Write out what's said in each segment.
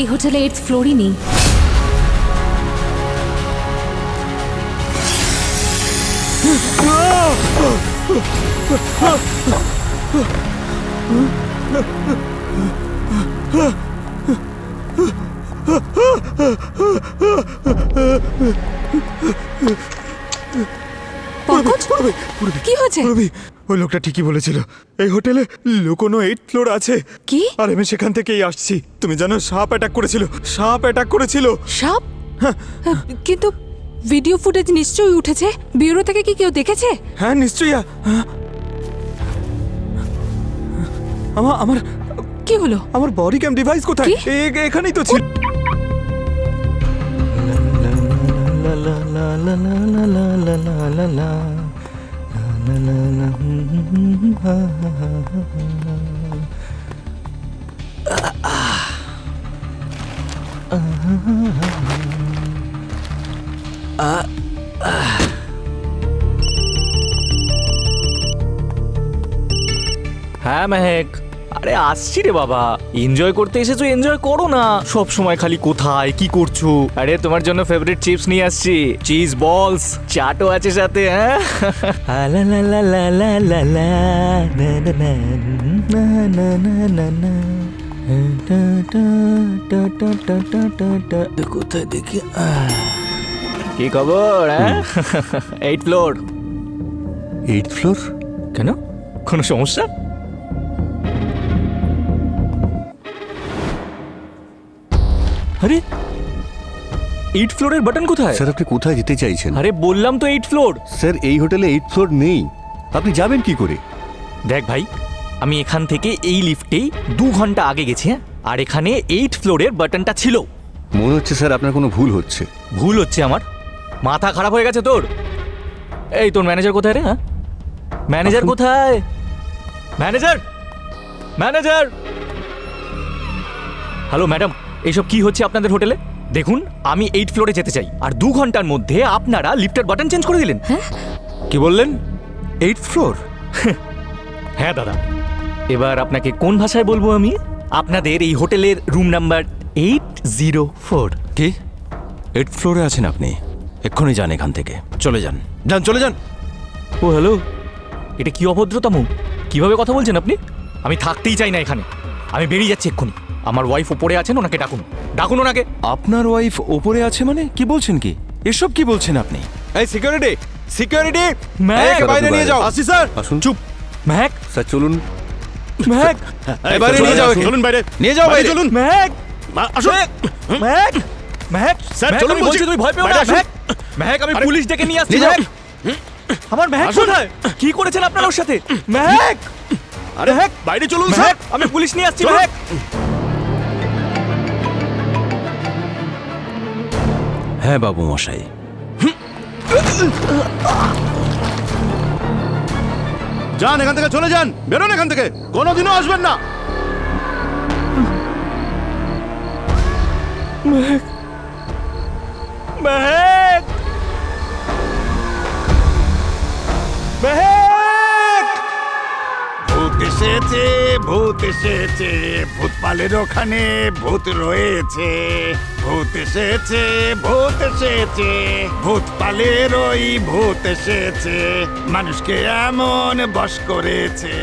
এই হোটেলে 8th ফ্লোরই নেই। কি হয়েছে? ওই লোকটা ঠিকই বলেছিল, এই হোটেলে লুকোনো 8th ফ্লোর আছে। কি? আর আমি সেখান থেকেই আসছি। তুমি জানো সাপ অ্যাটাক করেছিল। সাপ? কিন্তু ভিডিও ফুটেজ নিশ্চয়ই উঠেছে। ব্যুরো থেকে কি কেউ দেখেছে? হ্যাঁ নিশ্চয়ই। আমার কি হলো? আমার বডি ক্যাম ডিভাইস কোথায়? এখানেই তো ছিল। হ্যাঁ মেহেক, আরে আসছি রে বাবা। এনজয় করতে এসেছো, এনজয় করো না। সব সময় খালি কোথায় কি করছো। আরে তোমার জন্য ফেভারিট চিপস নিয়ে আসছি, চিজ বলস, চাটও আছে সাথে। হ্যাঁ কোথায় দেখি কি খবর? হ্যাঁ 8th ফ্লোর। 8th floor? কেন, কোনো সমস্যা? আরে 8th ফ্লোরের বাটন কোথায়? স্যার আপনি কোথায় যেতে চাইছেন? আরে বললাম তো 8th ফ্লোর। স্যার এই হোটেলে 8th ফ্লোর নেই, আপনি যাবেন কি করে? দেখ ভাই, আমি এখান থেকে এই লিফটেই 2 ঘন্টা আগে গেছি। হ্যাঁ, আর এখানে 8th ফ্লোরের বাটনটা ছিল। মনে হচ্ছে স্যার আপনার কোনো ভুল হচ্ছে। ভুল হচ্ছে আমার? মাথা খারাপ হয়ে গেছে তোর? এই তোর ম্যানেজার কোথায় রে? হ্যাঁ ম্যানেজার কোথায়? ম্যানেজার ম্যানেজার হ্যালো ম্যাডাম, এইসব কি হচ্ছে আপনাদের হোটেলে? দেখুন, আমি 8th ফ্লোরে যেতে চাই, আর 2 ঘন্টার মধ্যে আপনারা লিফটের বাটন চেঞ্জ করে দিলেন। কি বললেন? 8th floor? হ্যাঁ দাদা, এবার আপনাকে কোন ভাষায় বলবো আমি? আপনাদের এই হোটেলের রুম নাম্বার 804। কি 8th ফ্লোরে আছেন আপনি? এক্ষুনি যান এখান থেকে, চলে যান, চলে যান। ও হ্যালো, এটা কি অভদ্রতাম? কিভাবে কথা বলছেন আপনি? আমি থাকতেই চাই না এখানে, আমি বেরিয়ে যাচ্ছি এক্ষুনি। আমার ওয়াইফ ওপরে আছেন, ওনাকে ডাকুন, ডাকুন ওনাকে। আপনার ওয়াইফ ওপরে আছে মানে কি বলছেন? কি এসব কি বলছেন আপনি? এই সিকিউরিটি, সিকিউরিটি, মেহেক বাইরে নিয়ে যাও। আসি স্যার। আসুন। চুপ। মেহেক, স্যার চলুন। মেহেক, বাইরে নিয়ে যাও, চলুন বাইরে নিয়ে যাও, বাইরে চলুন। মেহেক, আসুন। মেহেক, মেহেক, স্যার চলুন বলছি, তুমি ভয় পেও না। মেহেক, মেহেক, আমি পুলিশ ডেকে নিয়ে আসছি। মেহেক, আমার মেহেক কোথায়? কি করেছেন আপনার ওর সাথে? মেহেক, আরে বাইরে চলুন স্যার, মেহেক, আমি পুলিশ নিয়ে আসছি। মেহেক, হ্যাঁ বাবু মশাই। যান এখান থেকে, চলে যান, বেরোন এখান থেকে, কোনোদিনও আসবেন না। মেহেক, মেহেক, মেহেক। ভূত এসেছে, ভূত এসেছে, ভূত পালের ওখানে ভূত রয়েছে। ভূত এসেছে, ভূত এসেছে, ভূত পালের ওই ভূত এসেছে, মানুষকে এমন বশ করেছে।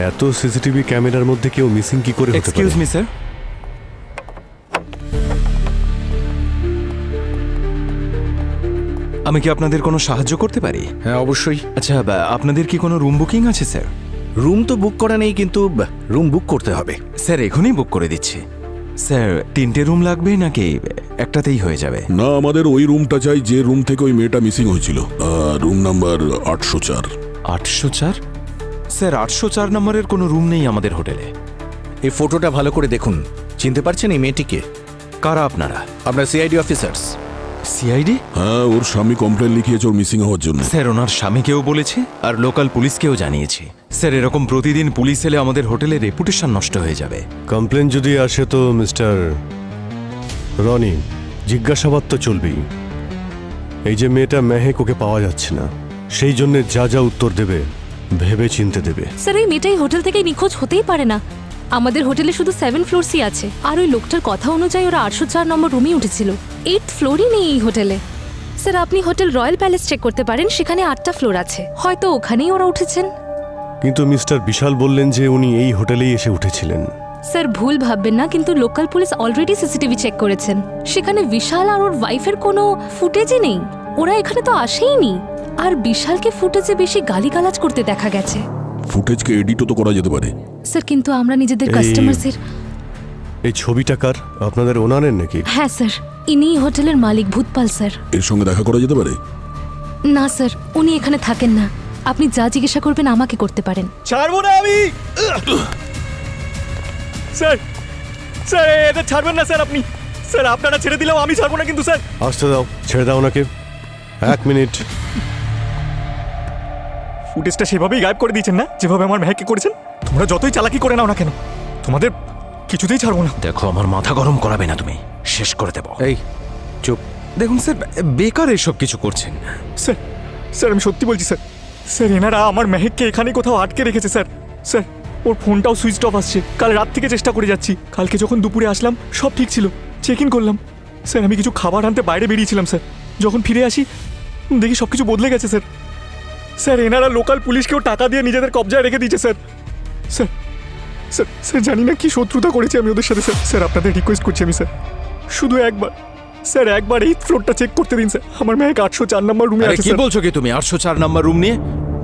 এত সিসিটিভি ক্যামেরার মধ্যে কেউ মিসিং কি করে হতে পারে? এক্সকিউজ মি স্যার, আমি কি আপনাদের কোনো সাহায্য করতে পারি? হ্যাঁ অবশ্যই। আচ্ছা আপনাদের কি কোনো রুম বুকিং আছে স্যার? রুম তো বুক করা নেই, কিন্তু রুম বুক করতে হবে। স্যার এখনই বুক করে দিচ্ছি। স্যার 3টে রুম লাগবে নাকি একটাতেই হয়ে যাবে? না, আমাদের ওই রুমটা চাই যে রুম থেকে ওই মেয়েটা মিসিং হয়েছিল। Room number 804। 804? স্যার 804 নম্বরের কোনো রুম নেই আমাদের হোটেলে। এই ফটোটা ভালো করে দেখুন, চিনতে পারছেন এই মেয়েটিকে? কারা আপনারা? আমরা সিআইডি অফিসার্স। সিআইডি? হ্যাঁ, ওর স্বামী কমপ্লেন লিখিয়েছে ওর মিসিং হওয়ার জন্য। স্যার ওনার স্বামীকেও বলেছে আর লোকাল পুলিশকেও জানিয়েছি। স্যার এরকম প্রতিদিন পুলিশ এলে আমাদের হোটেলের রেপুটেশন নষ্ট হয়ে যাবে। কমপ্লেন যদি আসে তো মিস্টার রনি, জিজ্ঞাসাবাদ তো চলবেই। এই যে মেয়েটা মেহেক, ওকে পাওয়া যাচ্ছে না, সেই জন্য যা যা উত্তর দেবে ভেবে চিনতে দেবে। স্যার এই মেয়েটাই হোটেল থেকে নিখোঁজ হতেই পারে না। আমাদের হোটেলে শুধু 7 ফ্লোরসই আছে, আর ওই লোকটার কথা অনুযায়ী ওরা 804 নম্বর রুমে উঠেছিল। 8th ফ্লোরই নেই এই হোটেলে। স্যার আপনি হোটেল রয়্যাল প্যালেস চেক করতে পারেন, সেখানে 8টা ফ্লোর আছে, হয়তো ওখানেই ওরা উঠেছেন। কিন্তু মিস্টার বিশাল বললেন যে উনি এই হোটেলেই এসে উঠেছিলেন। স্যার ভুল ভাববেন না, কিন্তু local police already CCTV check করেছেন, সেখানে বিশাল আর ওর ওয়াইফের কোনো ফুটেজই নেই। ওরা এখানে তো আসেইনি। আর বিশালকে ফুটেজে বেশি গালিগালাজ করতে দেখা গেছে। ফুটেজকে এডিটও তো করা যেতে পারে। স্যার কিন্তু আমরা নিজেদের এই- কাস্টমারদের। এই ছবিটা কার? আপনাদের ওনারের নাকি? হ্যাঁ স্যার, ইনিই হোটেলের মালিক ভূতপাল স্যার। এর সঙ্গে দেখা করা যেতে পারে? না স্যার, উনি এখানে থাকেন না। আপনি যা জিজ্ঞাসা করবেন আমাকে করতে পারেন। ছাড়বো না আমি। স্যার স্যার এদের ছাড়বেন না স্যার আপনি। স্যার আপনারা ছেড়ে দিলেও আমি ছাড়বো না কিন্তু স্যার। আসতে দাও, ছেড়ে দাও ওনাকে। 1 মিনিট। ফুটেজটা সেভাবেই গায়েব করে দিয়েছেন না, যেভাবে আমার মেহেককে করেছেন। তোমরা যতই চালাকি করে নাও না কেন, তোমাদের কিছুতেই ছাড়বো না। দেখো আমার মাথা গরম করাবে না, তুমি শেষ করে দেবো। এই চুপ। দেখুন স্যার বেকার এসব কিছু করছেন। স্যার স্যার আমি সত্যি বলছি স্যার। স্যার এনারা আমার মেহেককে এখানে কোথাও আটকে রেখেছে স্যার। স্যার ওর ফোনটাও সুইচ অফ আসছে। কাল রাত থেকে চেষ্টা করে যাচ্ছি। কালকে যখন দুপুরে আসলাম সব ঠিক ছিল, চেক ইন করলাম। স্যার আমি কিছু খাবার আনতে বাইরে বেরিয়েছিলাম স্যার। যখন ফিরে আসি দেখি সব কিছু বদলে গেছে স্যার। স্যার এনারা লোকাল পুলিশকেও টাকা দিয়ে নিজেদের কবজায় রেখে দিয়েছে স্যার। স্যার স্যার স্যার জানি না কি শত্রুতা করেছি আমি ওদের সাথে স্যার। স্যার আপনাদের রিকোয়েস্ট করছি আমি স্যার, শুধু একবার স্যার একবার এই ফ্লোরটা চেক করতে দিন স্যার। আমার মেয়েকে 804 নম্বর রুমে আরে আছে কি স্যার। বলছো কি তুমি? 804 নাম্বার রুম নিয়ে?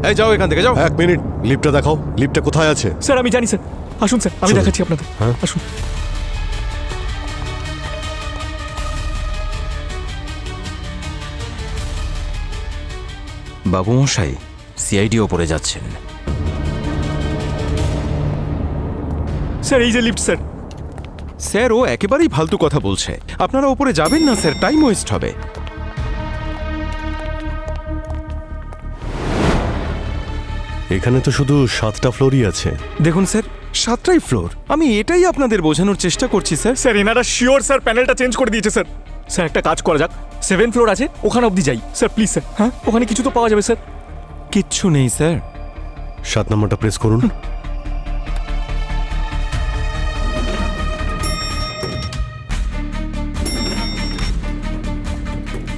এই যাও এখান থেকে যাও। 1 মিনিট, লিফটটা দেখাও। লিফটটা কোথায় আছে? স্যার আমি জানি স্যার, আসুন স্যার আমি চলুন। দেখাচ্ছি আপনাদের। হ্যাঁ। আসুন। বাবু মশাই, সিআইডি ওপরে যাচ্ছেন। স্যার এই যে লিফট স্যার। স্যার ও একেবারেই ফালতু কথা বলছে। আপনারা ওপরে যাবেন না স্যার, টাইম ওয়েস্ট হবে। এখানে তো শুধু 7টা ফ্লোরই আছে। দেখুন স্যার 7টাই ফ্লোর। আমি এটাই আপনাদের বোঝানোর চেষ্টা করছি স্যার। স্যার এনারা শিওর স্যার প্যানেলটা চেঞ্জ করে দিয়েছে স্যার। স্যার একটা কাজ করা যাক, 7 ফ্লোর আছে ওখানে অবধি যাই স্যার প্লিজ স্যার। হ্যাঁ ওখানে কিছু তো পাওয়া যাবে স্যার। কিচ্ছু নেই স্যার। 7 নম্বরটা প্রেস করুন।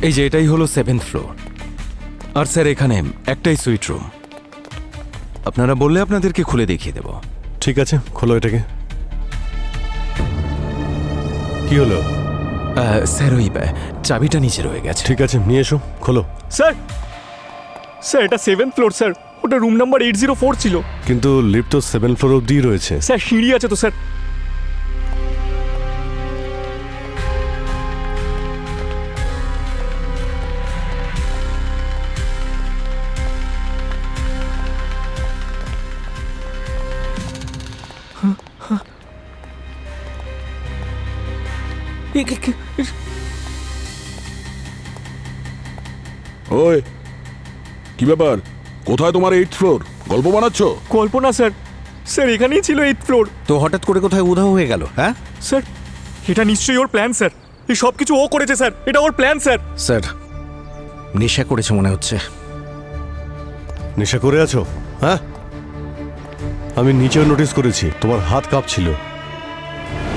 এই যে এটাই হলো 7th ফ্লোর। আর স্যার এখানে একটাই সুইট রুম। আপনারা বললে আপনাদেরকে খুলে দেখিয়ে দেব। ঠিক আছে, খোলো এটাকে। কি হলো? স্যার ওই চাবিটা নিচে রয়ে গেছে। ঠিক আছে, নিয়ে এসো, খোলো। স্যার স্যার এটা 7 ফ্লোর স্যার, ওটা রুম নাম্বার 804 ছিল। কিন্তু লিফট তো 7 ফ্লোর অব্দি রয়েছে। স্যার সিঁড়ি আছে তো স্যার। ওই কি ব্যাপার? কোথায় তোমার 8th ফ্লোর? গল্প বানাচ্ছ? কল্পনা স্যার, স্যার এখানেই ছিল 8th ফ্লোর। তো হঠাৎ করে কোথায় উধাও হয়ে গেল? হ্যাঁ স্যার এটা নিশ্চয়ই ওর প্ল্যান স্যার। এই সব কিছু ও করেছে স্যার, এটা ওর প্ল্যান স্যার। স্যার, নেশা করেছে মনে হচ্ছে। নেশা করে আছো? হ্যাঁ, আমি নিচেও নোটিস করেছি তোমার হাত কাঁপছিল।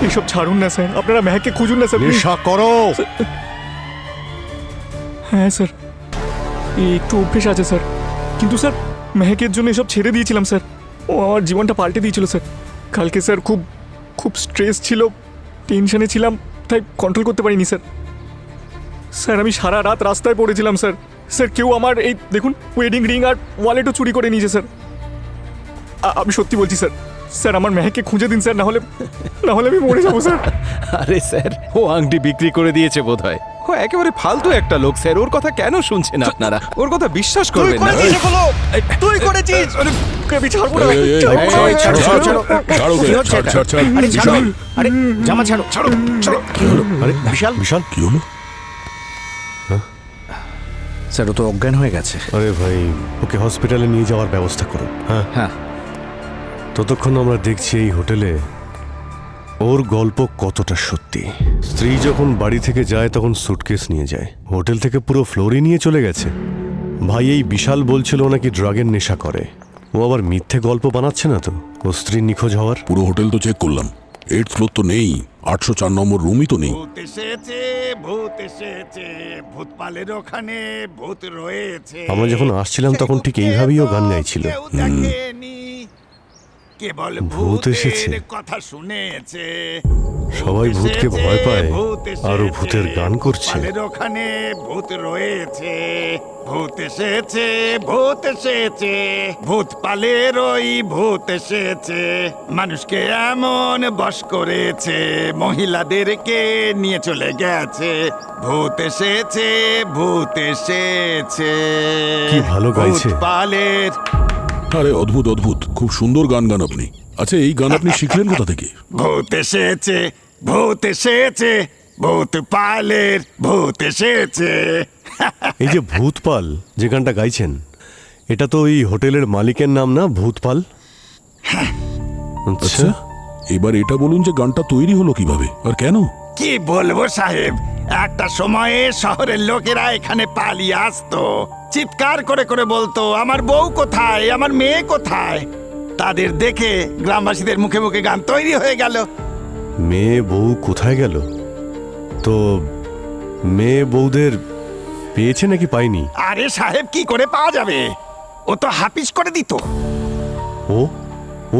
এইসব ছাড়ুন না স্যার, আপনারা মেহেককে খুঁজুন না স্যার please। নেশা করো। হ্যাঁ স্যার, এই একটু অভ্যেস আছে স্যার, কিন্তু স্যার মেহেকের জন্য এসব ছেড়ে দিয়েছিলাম স্যার। ও আমার জীবনটা পাল্টে দিয়েছিল স্যার। কালকে স্যার খুব খুব স্ট্রেস ছিল, টেনশনে ছিলাম, তাই কন্ট্রোল করতে পারিনি স্যার। স্যার আমি সারা রাত রাস্তায় পড়েছিলাম স্যার। স্যার কেউ আমার এই দেখুন ওয়েডিং রিং আর ওয়ালেটও চুরি করে নিয়েছে স্যার। আমি সত্যি বলছি স্যার। স্যার আমার মেহেককে খুঁজে দিন স্যার, না হলে আমি মরে যাবো স্যার। আরে স্যার, ও আংটি বিক্রি করে দিয়েছে বোধহয়। ও একেবারে ফালতু একটা লোক স্যার, ওর কথা কেন শুনছেন আপনারা? ওর কথা বিশ্বাস করবেন না। তুই করেছিস? আমি ছাড়বো না। এই, এই, ছাড়বো না। এই, ছাড়ো, ছাড়ো, ছাড়ো। ছাড়ো ওকে, ছাড়, ছাড়, ছাড়। আরে ছাড়ো, বিশাল, আরে জামা ছাড়ো, ছাড়ো, ছাড়ো। কি হলো? আরে বিশাল, বিশাল, কি হলো? স্যার ও তো অজ্ঞান হয়ে গেছে। আরে ভাই, ওকে হসপিটালে নিয়ে যাওয়ার ব্যবস্থা করুন। হ্যাঁ হ্যাঁ, ততক্ষণ আমরা দেখছি এই হোটেলে ওর গল্প কতটা সত্যি। স্ত্রী যখন বাড়ি থেকে যায় তখন সুটকেস নিয়ে যায়, হোটেল থেকে পুরো ফ্লোরই নিয়ে চলে গেছে। ভাই এই বিশাল বলছিল ও নাকি ড্রাগের নেশা করে। ও আবার মিথ্যে গল্প বানাচ্ছে না তো ওর স্ত্রী নিখোঁজ হওয়ার? পুরো হোটেল তো চেক করলাম, 8th ফ্লোর তো নেই, 804 নম্বর রুমই তো নেই। ভূত এসেছে, ভূত এসেছে, ভূতপালের ওখানে ভূত রয়েছে। আমরা যখন আসছিলাম তখন ঠিক এইভাবেই ও গান গাইছিল। কেউ দেখেনি, কেবল ভূত এসেছে। ভূতের কথা শুনেছে। সবাই ভূতকে ভয় পায়, আর ও ভূতের গান করছে। ভূতপালের ওখানে ভূত রয়েছে, ভূত এসেছে, ভূত এসেছে, ভূতপালের ওই ভূত এসেছে, মানুষকে এমন বশ করেছে, মহিলাদেরকে নিয়ে চলে গেছে। ভূত এসেছে, ভূত এসেছে। কি ভালো গাইছে। ভূতপালের আরে অদ্ভুত অদ্ভুত, খুব সুন্দর গান গান আপনি। আচ্ছা এই গান আপনি শিখলেন কোথা থেকে? ভূত এসেছে, ভূত এসেছে, ভূতপালের ভূত এসেছে। এই যে ভূতপাল যে গানটা গাইছেন, এটা তো ওই হোটেলের মালিকের নাম না, ভূতপাল? আচ্ছা এবার এটা বলুন যে গানটা তৈরি হলো কিভাবে আর কেন? কি বলবো সাহেব, একটা সময়ে শহরের লোকেরা এখানে পালিয়ে আসতো, চিৎকার করে করে বলতো আমার বউ কোথায়, আমার মেয়ে কোথায়। তাদের দেখে গ্রামবাসীদের মুখে মুখে গান তৈরি হয়ে গেল। মেয়ে বউ কোথায় গেল? তো মেয়ে বউদের পেয়েছে নাকি পায়নি? আরে সাহেব কি করে পাওয়া যাবে, ও তো হাফিস করে দিত। ও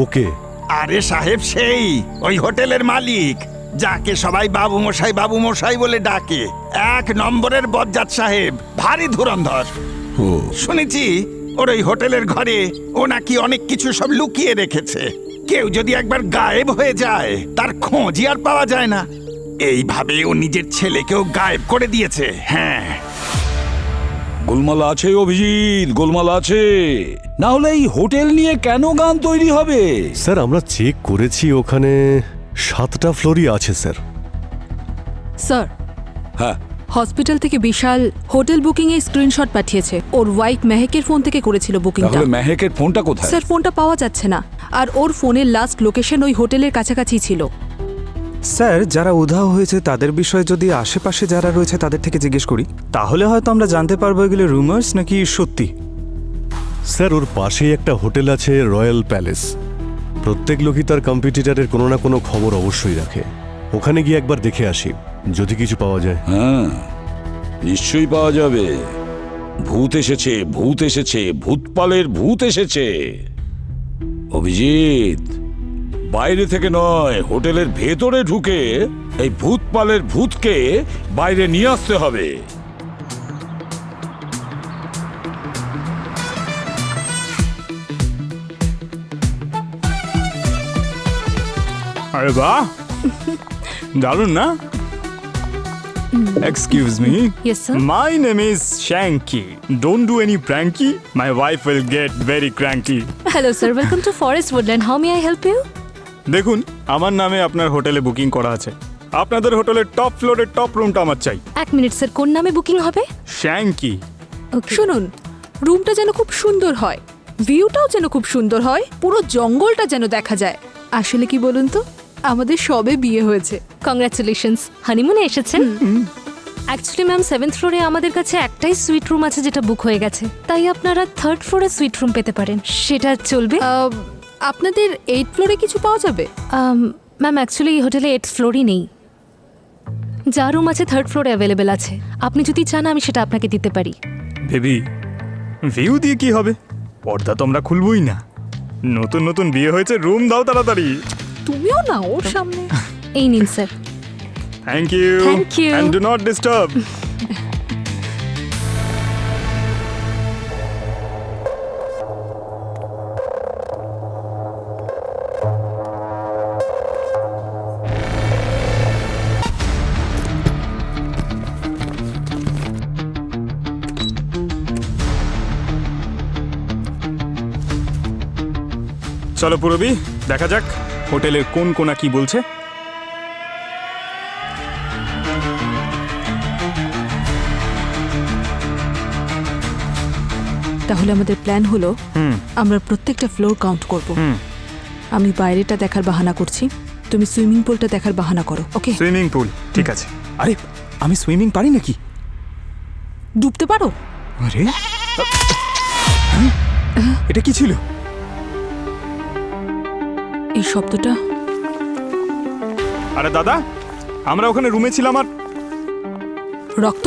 ওকে? আরে সাহেব সেই ওই হোটেলের মালিক, যাকে সবাই বাবু মশাই বলে ডাকে। 1 নম্বরের বজ্জাত সাহেব, ভারী ধুরন্ধর। ও শুনেছি ওর ওই হোটেলের ঘরে ও নাকি অনেক কিছু সব লুকিয়ে রেখেছে। কেউ যদি একবার গায়েব হয়ে যায় তার খোঁজই আর পাওয়া যায় না। এইভাবে ও নিজের ছেলেকেও গায়েব করে দিয়েছে। হ্যাঁ, গোলমাল আছে অভিজিৎ, গোলমাল আছে। না হলে এই হোটেল নিয়ে কেন গান তৈরি হবে? স্যার আমরা চেক করেছি, ওখানে 7টা ফ্লোরই আছে স্যার। স্যার, হ্যাঁ, হসপিটাল থেকে বিশাল হোটেল বুকিং এর স্ক্রিনশট পাঠিয়েছে। ওর ওয়াইফ মেহেকের ফোন থেকে করেছিল বুকিংটা। তাহলে মেহেকের ফোনটা কোথায়? স্যার ফোনটা পাওয়া যাচ্ছে না, আর ওর ফোনের লাস্ট লোকেশন ওই হোটেলের কাছাকাছি ছিল। স্যার যারা উধাও হয়েছে তাদের বিষয়ে যদি আশেপাশে যারা রয়েছে তাদের থেকে জিজ্ঞেস করি, তাহলে হয়তো আমরা জানতে পারবো এগুলো রুমার্স নাকি সত্যি। স্যার ওর পাশেই একটা হোটেল আছে, রয়্যাল প্যালেস। প্রত্যেক লোকই তার কম্পিটিটরের কোনো না কোনো খবর অবশ্যই রাখে। ওখানে গিয়ে একবার দেখে আসি, যদি কিছু পাওয়া যায়। হ্যাঁ, নিশ্চয়ই পাওয়া যাবে। ভূত এসেছে, ভূত এসেছে, ভূতপালের ভূত এসেছে। অভিজিৎ, বাইরে থেকে নয়, হোটেলের ভেতরে ঢুকে এই ভূতপালের ভূতকে বাইরে নিয়ে আসতে হবে। আরে বাহ, দারুণ না? Excuse me, Yes, sir. My name is Shanky. Don't do any pranky, my wife will get very cranky. Hello sir, welcome to Forest Woodland. How may I help you? দেখুন, আমার নামে আপনার হোটেলে বুকিং করা আছে। আপনাদের হোটেলের টপ ফ্লোরের টপ রুমটা আমার চাই। 1 মিনিট স্যার, কোন নামে বুকিং হবে? শ্যাঙ্কি। শুনুন, রুমটা যেন খুব সুন্দর হয়, ভিউটাও যেন খুব সুন্দর হয়, পুরো জঙ্গলটা যেন দেখা যায়। আসলে কি বলুন তো, আমাদের সবে বিয়ে হয়েছে। কংগ্রাচুলেশনস, হানিমুনে এসেছেন? অ্যাকচুয়ালি ম্যাম 7th ফ্লোরে আমাদের কাছে একটাই সুইট রুম আছে যেটা বুক হয়ে গেছে, তাই আপনারা 3rd ফ্লোরে সুইট রুম পেতে পারেন। সেটা চলবে? আপনাদের 8th ফ্লোরে কিছু পাওয়া যাবে? ম্যাম অ্যাকচুয়ালি এই হোটেলে 8th ফ্লোরই নেই। যা রুম আছে 3rd ফ্লোরে অ্যাভেলেবেল আছে। আপনি যদি চান আমি সেটা আপনাকে দিতে পারি। বেবি, ভিউ দিয়ে কি হবে? পর্দা তো আমরা খুলবই না। নতুন নতুন বিয়ে হয়েছে, রুম দাও তাড়াতাড়ি। তুমিও না ওর সামনে। এই নিন sir. Thank you. Thank you. And do not disturb. চলো পুরবি, দেখা যাক হোটেলের কোন কোনা কি বলছে। তাহলে আমাদের প্ল্যান হলো আমরা প্রত্যেকটা ফ্লোর কাউন্ট করব। আমি বাইরেটা দেখার বাহানা করছি, তুমি সুইমিং পুলটা দেখার বাহানা করো, ওকে? সুইমিং পুল, ঠিক আছে। আরে আমি সুইমিং পারি নাকি? ডুবতে পারো? আরে এটা কি ছিল? এই শব্দটা? আরে দাদা, আমরা ওখানে রুমে ছিলাম আর রক্ত?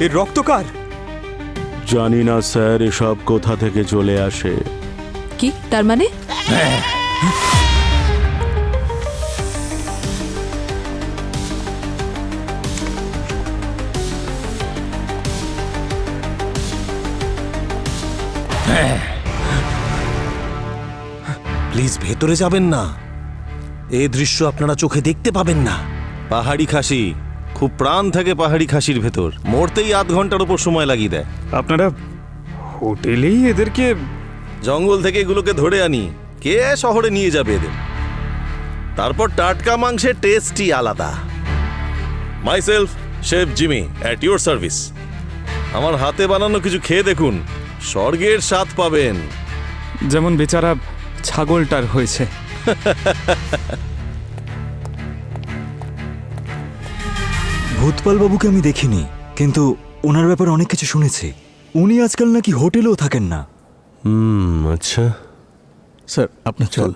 এই রক্ত কার? জানি না স্যার, এসব কোথা থেকে চলে আসে। কি তার মানে? প্লিজ ভেতরে যাবেন না, এই দৃশ্য আপনারা চোখে দেখতে পাবেন না। পাহাড়ি খাসি, খুব প্রাণ থাকে পাহাড়ি খাসির ভেতর, মরতেই আধ ঘন্টার উপর সময় লাগিয়ে দেয়। আপনারা হোটেলেই এদেরকে? জঙ্গল থেকে এগুলোকে ধরে আনি, কে শহরে নিয়ে যাবে এদের? তারপর টাটকা মাংসের টেস্টই আলাদা। Myself chef Jimmy at your service. আমার হাতে বানানো কিছু খেয়ে দেখুন, স্বর্গের স্বাদ পাবেন। যেমন বেচারা ছাগলটার হয়েছে। ভূতপাল বাবুকে আমি দেখিনি, কিন্তু ওনার ব্যাপারে অনেক কিছু শুনেছি। উনি আজকাল নাকি হোটেলেও থাকেন না। আচ্ছা স্যার, আপনার চল।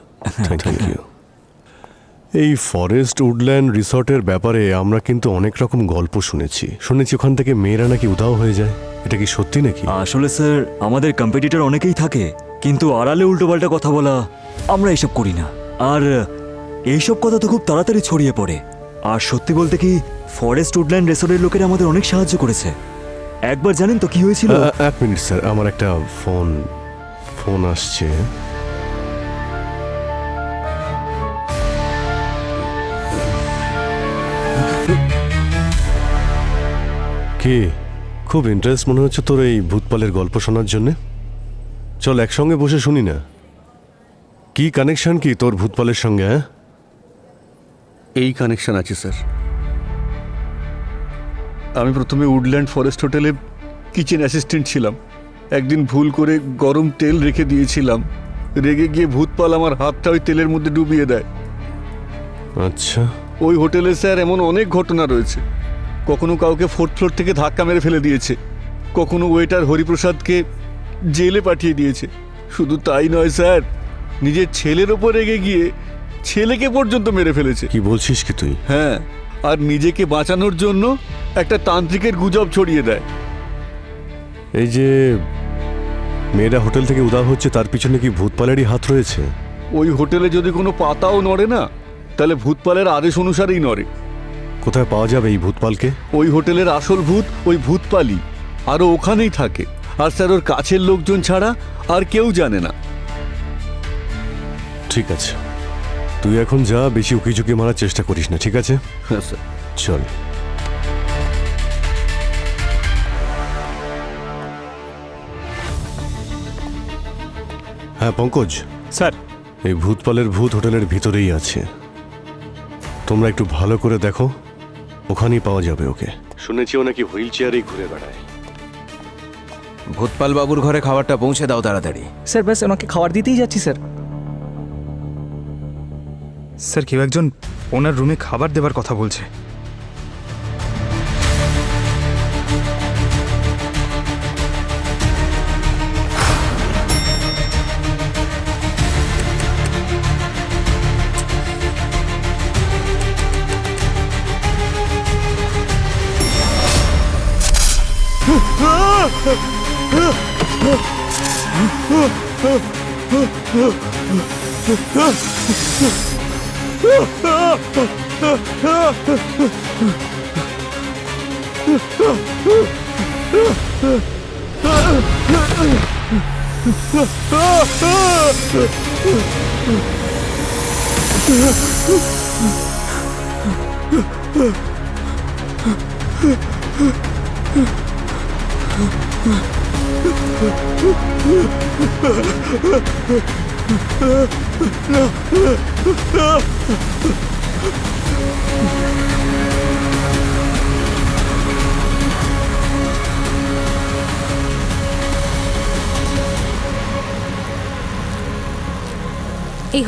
Thank you. এই ফরেস্ট উডল্যান্ড রিসর্টের ব্যাপারে আমরা কিন্তু অনেক রকম গল্প শুনেছি। ওখান থেকে মেয়েরা নাকি উধাও হয়ে যায়, এটা কি সত্যি নাকি? আসলে স্যার, আমাদের কম্পিটিটর অনেকেই থাকে, কিন্তু আড়ালে উল্টোপাল্টা কথা বলা, আমরা এইসব করি না। আর এইসব কথা তো খুব তাড়াতাড়ি ছড়িয়ে পড়ে। আর সত্যি বলতে কি, ফরেস্ট উডল্যান্ড রিসর্টের লোকেরা আমাদের অনেক সাহায্য করেছে। একবার জানেন তো কি হয়েছিল? এক মিনিট স্যার, আমার একটা ফোন আসছে। কি খুব ইন্টারেস্ট মনে হচ্ছে তোর এই ভূতপালের গল্প শোনার জন্যে? চল একসঙ্গে বসে শুনি না। কি কানেকশন কি তোর ভূতপালের সঙ্গে? হ্যাঁ, এই কানেকশন আছে স্যার। আমি প্রথমে উডল্যান্ড ফরেস্ট হোটেলে কিচেন অ্যাসিস্ট্যান্ট ছিলাম। একদিন ভুল করে গরম তেল রেখে দিয়েছিলাম, রেগে গিয়ে ভূতপাল আমার হাতটা ওই তেলের মধ্যে ডুবিয়ে দেয়। আচ্ছা, ওই হোটেলে স্যার এমন অনেক ঘটনা রয়েছে। কখনো কাউকে 4th ফ্লোর থেকে ধাক্কা মেরে ফেলে দিয়েছে, কখনো ওয়েটার হরিপ্রসাদকে জেলে পাঠিয়ে দিয়েছে। শুধু তাই নয় স্যার, নিজের ছেলের ওপর রেগে গিয়ে ছেলেকে পর্যন্ত মেরে ফেলেছে। কি বলছিস কি তুই? হ্যাঁ, আর নিজেকে বাঁচানোর জন্য একটা তান্ত্রিকের গুজব ছড়িয়ে দেয়। এই যে মেয়েরা হোটেল থেকে উধাও হচ্ছে, তার পিছনে কি ভূতপালেরই হাত রয়েছে? ওই হোটেলে যদি কোনো পাতাও নড়ে না, তাহলে ভূতপালের আদেশ অনুসারেই নড়ে। কোথায় পাওয়া যাবে এই ভূতপালকে? ওই হোটেলের আসল ভূত ওই ভূতপালই, আরও ওখানেই থাকে। আর স্যার, ওর কাছের লোকজন ছাড়া আর কেউ জানে না। ঠিক আছে, তুই এখন যা, বেশি উকিঝুঁকি মারার চেষ্টা করিস না, ঠিক আছে? হ্যাঁ স্যার। চল। হ্যাঁ পঙ্কজ স্যার, এই ভূতপালের ভূত হোটেলের ভিতরেই আছে। তোমরা একটু ভালো করে দেখো, ওখানেই পাওয়া যাবে ওকে। শুনেছি ও নাকি হুইল চেয়ারেই ঘুরে বেড়ায়। ভূতপাল বাবুর ঘরে খাবারটা পৌঁছে দাও তাড়াতাড়ি। স্যার ব্যাস ওনাকে খাবার দিতেই যাচ্ছি স্যার। স্যার, কেউ একজন ওনার রুমে খাবার দেবার কথা বলছে। এই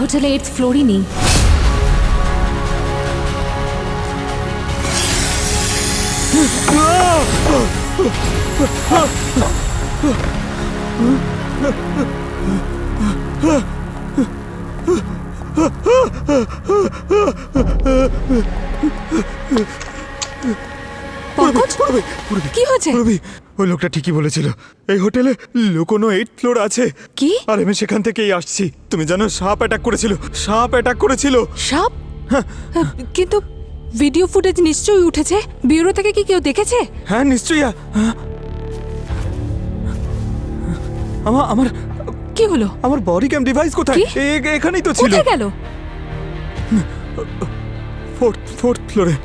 হোটেলে 8th ফ্লোরই নেই। কি হয়েছে? ওই লোকটা ঠিকই বলেছিল, এই হোটেলে লুকোনো 8th ফ্লোর আছে। কি? আর আমি সেখান থেকেই আসছি। তুমি জানো সাপ অ্যাটাক করেছিল, সাপ অ্যাটাক করেছিল। সাপ? কিন্তু ভিডিও ফুটেজ নিশ্চয়ই উঠেছে। ব্যুরো থেকে কি কেউ দেখেছে? হ্যাঁ নিশ্চয়ই। আমার কি হলো? আমার বডি ক্যাম ডিভাইস কোথায়? এখানেই তো ছিল। কোথায় গেল? 4th ফ্লোরে।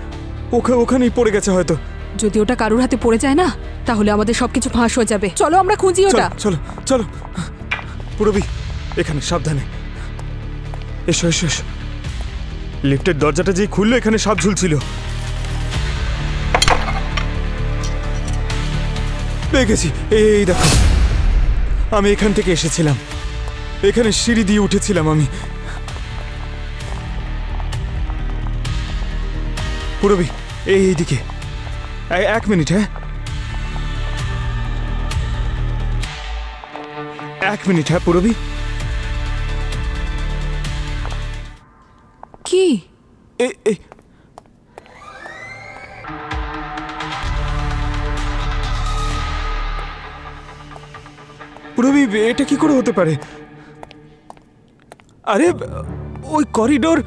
ওখানেই পড়ে গেছে হয়তো। যদি ওটা কারোর হাতে পড়ে যায় না, তাহলে আমাদের সবকিছু ফাঁস হয়ে যাবে। চলো আমরা খুঁজি ওটা। চলো চলো পুরবি, এখানে সাবধানে। এসো এসো এসো। লিফটের দরজাটা যেই খুললো, এখানে সাপ ঝুলছিল। পেয়ে গেছি, এই দেখো। আমি এখান থেকে এসেছিলাম, এখানে সিঁড়ি দিয়ে উঠেছিলাম আমি। পুরবি এইদিকে। 1 মিনিট। হ্যাঁ 1 মিনিট। হ্যাঁ পুরবি। কি? পুরবি, এটা কি করে হতে পারে? আরে ওই করিডোর।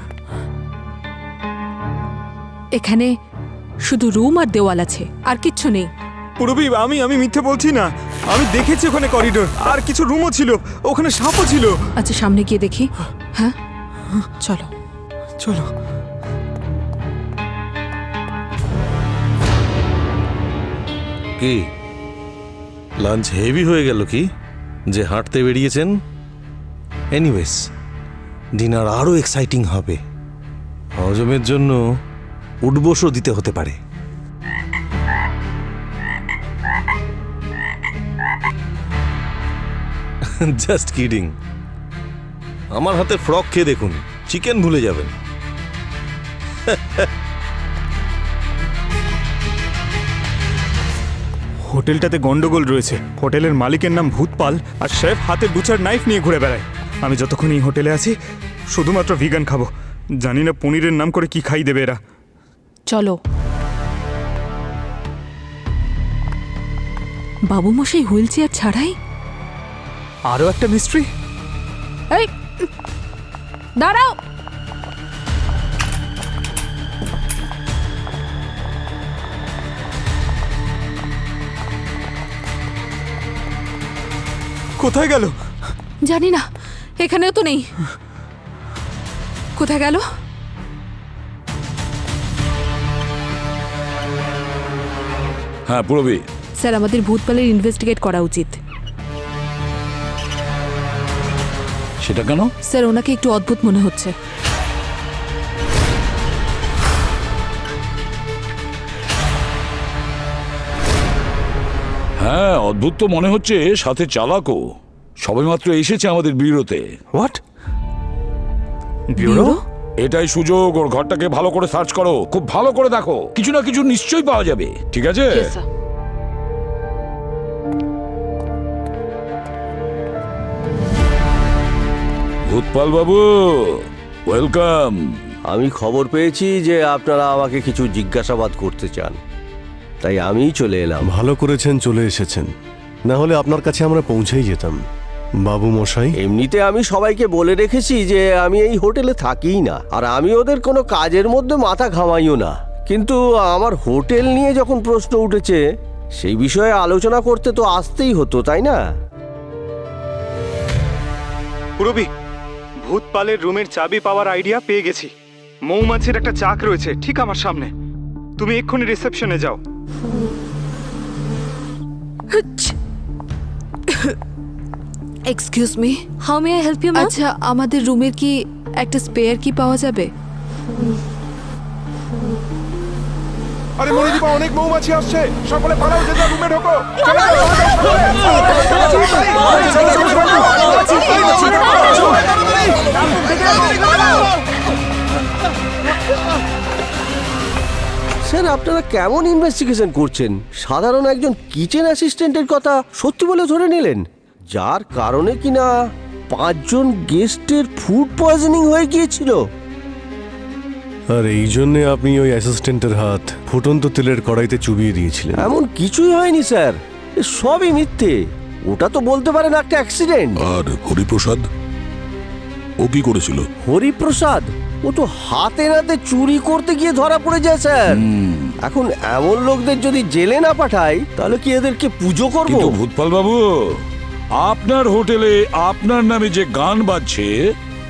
এখানে শুধু রুম আর দেওয়াল আছে, আর কিচ্ছু নেই। পুরবি, আমি মিথ্যে বলছি না। আমি দেখেছি ওখানে করিডোর, আর কিছু রুমও ছিল, ওখানে সাপও ছিল। আচ্ছা সামনে গিয়ে দেখি। হ্যাঁ চলো চলো। কি লাঞ্চ হেভি হয়ে গেল কি যে হাঁটতে বেরিয়েছেন? এনিওয়েজ, ডিনার আরো এক্সাইটিং হবে। হজমের জন্য উঠবসও দিতে হতে পারে। Just kidding. আমার হাতে ফ্রক খেয়ে দেখুন, চিকেন ভুলে যাবেন। হোটেলটাতে গন্ডগোল রয়েছে। হোটেলের মালিকের নাম ভূতপাল, আর শেফ হাতে বুচার নাইফ নিয়ে ঘুরে বেড়ায়। আমি যতক্ষণ এই হোটেলে আছি শুধুমাত্র ভিগান খাবো। জানি না পনিরের নাম করে কি খাই দেবে এরা। চলো। বাবু মশাই হুইল চেয়ার ছাড়াই? আরো একটা মিস্ট্রি। এই দাঁড়াও। কোথায় গেল? জানি না, এখানেও তো নেই। কোথায় গেল? হ্যাঁ পুরবি। স্যার, আমাদের ভূতপালের ইনভেস্টিগেট করা উচিত। সেটা কেন? স্যার, ওনাকে একটু অদ্ভুত মনে হচ্ছে। হ্যাঁ অদ্ভুত তো মনে হচ্ছে, সাথে চালাকও। সবেমাত্র এসেছে আমাদের ব্যুরোতে। হোয়াট? ব্যুরো? এটাই সুযোগ, ওর ঘরটাকে ভালো করে সার্চ করো, খুব ভালো করে দেখো, কিছু না কিছু নিশ্চয়ই পাওয়া যাবে। ঠিক আছে? ভূতপাল বাবু, ওয়েলকাম। আমি খবর পেয়েছি যে আপনারা আমাকে কিছু জিজ্ঞাসাবাদ করতে চান, তাই আমিই চলে এলাম। ভালো করেছেন চলে এসেছেন, না হলে আপনার কাছে আমরা পৌঁছেই যেতাম। বাবু মশাই, এমনিতে আমি সবাইকে বলে রেখেছি যে আমি এই হোটেলে থাকিই না, আর আমি ওদের কোনো কাজের মধ্যে মাথা ঘামাইও না। কিন্তু আমার হোটেল নিয়ে যখন প্রশ্ন উঠেছে, সেই বিষয়ে আলোচনা করতে তো আসতেই হতো, তাই না? পুরবি, ভূতপালের রুমের চাবি পাওয়ার আইডিয়া পেয়ে গেছি। মৌমাছির একটা চাক রয়েছে ঠিক আমার সামনে। তুমি এক্ষুনি রিসেপশনে যাও। Excuse me, how may I help you ma'am? আচ্ছা আমাদের রুমের কি একটা স্পেয়ার কি পাওয়া যাবে? আরে মনিদীপা, অনেক মৌমাছি আসছে, সকলে পালাও, যে যা রুমে ঢোকো। স্যার আপনারা কেমন ইনভেস্টিগেশন করছেন? সাধারণ একজন কিচেন অ্যাসিস্ট্যান্টের কথা সত্যি বলে ধরে নিলেন, যার কারণে কিনা 5 জন গেস্টের ফুড পয়জনিং হয়ে গিয়েছিল। আর এই জন্যে আপনি ওই অ্যাসিস্ট্যান্টের হাত ফুটন্ত তেলের কড়াইতে চুবিয়ে দিয়েছিলেন। এমন কিছুই হয়নি স্যার, এ সবই মিথ্যে। ওটা তো বলতে পারেন একটা অ্যাক্সিডেন্ট। আর হরিপ্রসাদ, ও কি করেছিল? হরিপ্রসাদ ও তো হাতে নাতে চুরি করতে গিয়ে ধরা পড়ে যায় স্যার। এখন এমন লোকদের যদি জেলে না পাঠাই তাহলে কি এদেরকে পুজো করব? কিন্তু ভূতপাল বাবু, আপনার হোটেলে আপনার নামে যে গান বাজছে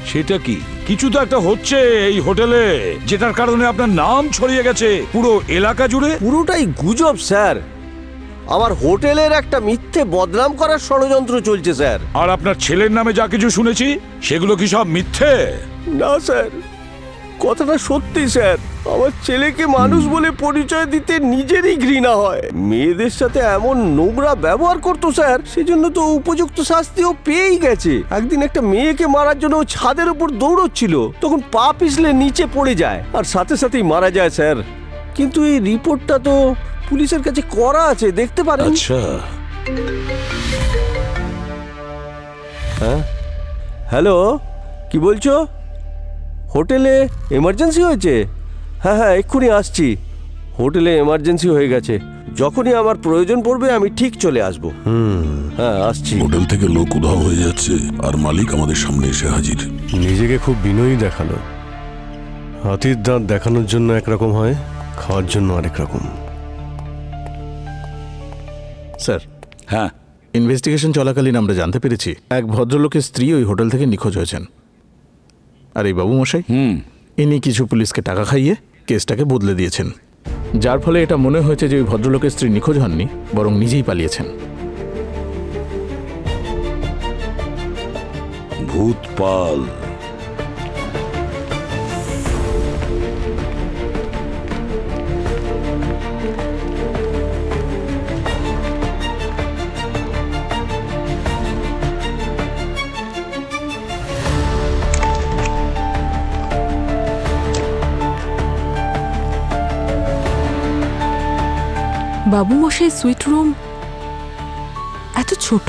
সেটা কি? কিছু তো একটা হচ্ছে এই হোটেলে, যেটার কারণে আপনার নাম ছড়িয়ে গেছে পুরো এলাকা জুড়ে। পুরোটাই গুজব স্যার। আমার হোটেলের একটা মিথ্যে বদনাম করার ষড়যন্ত্র চলছে স্যার। আর আপনার ছেলের নামে যা কিছু শুনেছি সেগুলো কি সব মিথ্যে? না স্যার, কথাটা সত্যি স্যার। আমার ছেলেকে মানুষ বলে পরিচয় দিতে নিজেরই ঘৃণা হয়। মেয়েদের সাথে এমন নোংরা ব্যবহার করতো স্যার, সেজন্য তো উপযুক্ত শাস্তিও পেয়েই গেছে। একদিন একটা মেয়েকে মারার জন্য ও ছাদের উপর দৌড়চ্ছিল, তখন পা পিছলে নিচে পড়ে যায় আর সাথে সাথেই মারা যায় স্যার। কিন্তু এই রিপোর্টটা তো পুলিশের কাছে করা আছে, দেখতে পারেন। আচ্ছা, হ্যাঁ হ্যালো, কি বলছো? হোটেলে এমার্জেন্সি হয়েছে? হ্যাঁ হ্যাঁ, এক্ষুনি আসছি। হোটেলে এমার্জেন্সি হয়ে গেছে, যখনই আমার প্রয়োজন পড়বে আমি ঠিক চলে আসবো। হ্যাঁ আসছি। হোটেল থেকে লোক উধাও হয়ে যাচ্ছে আর মালিক আমাদের সামনে এসে হাজির। নিজেকে খুব বিনয়ী দেখালো। হাতির দাঁত দেখানোর জন্য একরকম হয়, খাওয়ার জন্য আরেক রকম। স্যার, হ্যাঁ, ইনভেস্টিগেশন চলাকালীন আমরা জানতে পেরেছি এক ভদ্রলোকের স্ত্রী ওই হোটেল থেকে নিখোঁজ হয়েছেন। আর এই বাবু মশাই, ইনি কিছু পুলিশকে টাকা খাইয়ে কেসটাকে বদলে দিয়েছেন, যার ফলে এটা মনে হয়েছে যে ওই ভদ্রলোকের স্ত্রী নিখোঁজ হননি, বরং নিজেই পালিয়েছেন। ভূতপাল, বাবু মশাই সুইট রুম এত ছোট?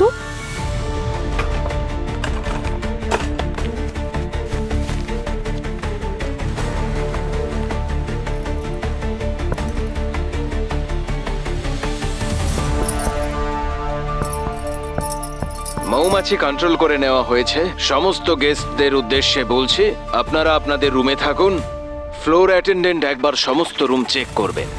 মৌমাছি কন্ট্রোল করে নেওয়া হয়েছে। সমস্ত গেস্টদের উদ্দেশ্যে বলছি, আপনারা আপনাদের রুমে থাকুন। ফ্লোর অ্যাটেন্ডেন্ট একবার সমস্ত রুম চেক করবেন।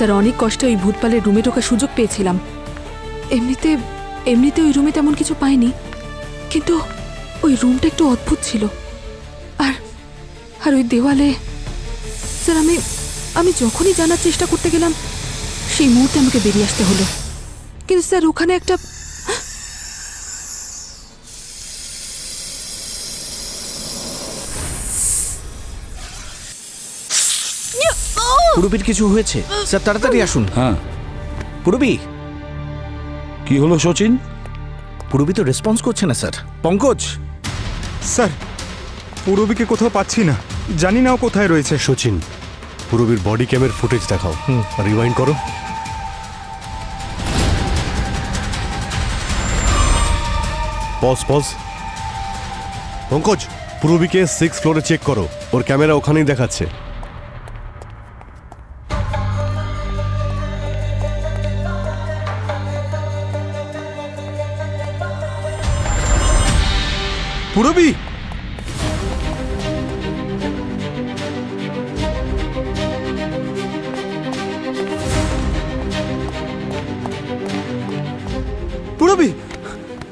স্যার অনেক কষ্টে ওই ভূতপালের রুমে ঢোকার সুযোগ পেয়েছিলাম। এমনিতে ওই রুমে তেমন কিছু পাইনি, কিন্তু ওই রুমটা একটু অদ্ভুত ছিল। আর ওই দেওয়ালে স্যার আমি যখনই জানার চেষ্টা করতে গেলাম সেই মুহূর্তে আমাকে বেরিয়ে আসতে হলো। কিন্তু স্যার ওখানে একটা পুরবীর কিছু হয়েছে স্যার, তাড়াতাড়ি আসুন। হ্যাঁ, পুরবী, কি হলো সচিন? পুরবী তো রেসপন্স করছে না স্যার। পঙ্কজ স্যার, পূরবীকে কোথাও পাচ্ছি না, জানি না ও কোথায় রয়েছে। সচিন, পূরবীর বডি ক্যামের ফুটেজ দেখাও, রিওয়াইন্ড করো। পজ। পঙ্কজ, পূরবীকে 6th ফ্লোরে চেক করো, ওর ক্যামেরা ওখানেই দেখাচ্ছে। পূরবী,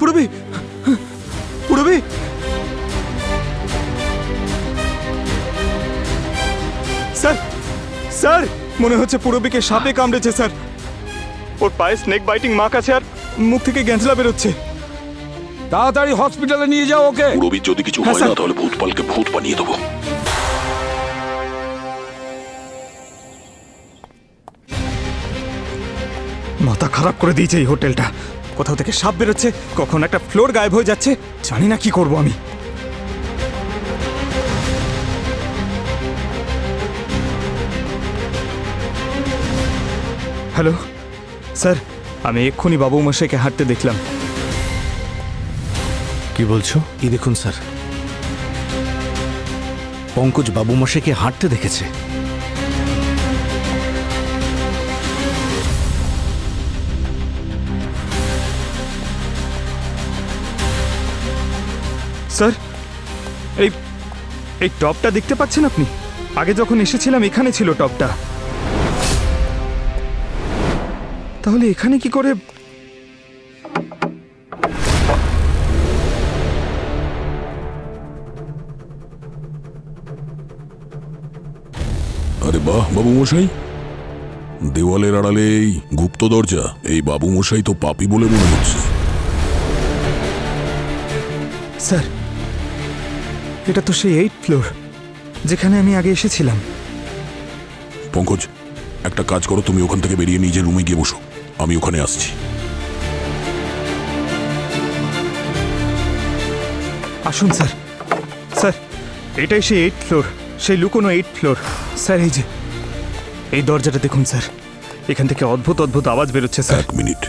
পুরবি, পুরবি, স্যার, স্যার, মনে হচ্ছে পুরবিকে সাপে কামড়েছে স্যার। ওর পায়ে স্নেক বাইটিং মার্ক আছে আর মুখ থেকে গ্যাঁজলা বেরোচ্ছে। তাড়াতাড়ি হসপিটালে নিয়ে যাও ওকে। পুরবীর যদি কিছু হয় না তাহলে ভূতপালকে ভূত বানিয়ে দেবো। মাথা খারাপ করে দিয়েছে এই হোটেলটা। কোথাও থেকে সাপ বেরোচ্ছে, কখন একটা ফ্লোর গায়েব হয়ে যাচ্ছে, জানি না কি করব আমি। হ্যালো স্যার, আমি এক্ষুনি বাবু মশাইকে হাঁটতে দেখলাম। কি বলছো? এই দেখুন স্যার, পঙ্কজ বাবু মশাইকে হাঁটতে দেখেছে। স্যার, এই এই টপটা দেখতে পাচ্ছেন আপনি? আগে যখন এসেছিলাম এখানে ছিল টপটা, তাহলে এখানে কি করে? আরে বাহ বাবু মশাই, দেওয়ালের আড়ালে এই গুপ্ত দরজা। এই বাবু মশাই তো পাপী বলে মনে হচ্ছে। স্যার, এটা তো সেই 8th ফ্লোর যেখানে আমি আগে এসেছিলাম। পঙ্কজ, একটা কাজ করো, তুমি ওখান থেকে বেরিয়ে নিজের রুমে গিয়ে বসো, আমি ওখানে আসছি। আসুন স্যার। স্যার, এটাই সেই 8th ফ্লোর, সেই লুকোনো 8th ফ্লোর। স্যার, এই যে এই দরজাটা দেখুন স্যার, এখান থেকে অদ্ভুত অদ্ভুত আওয়াজ বেরোচ্ছে স্যার। এক মিনিট।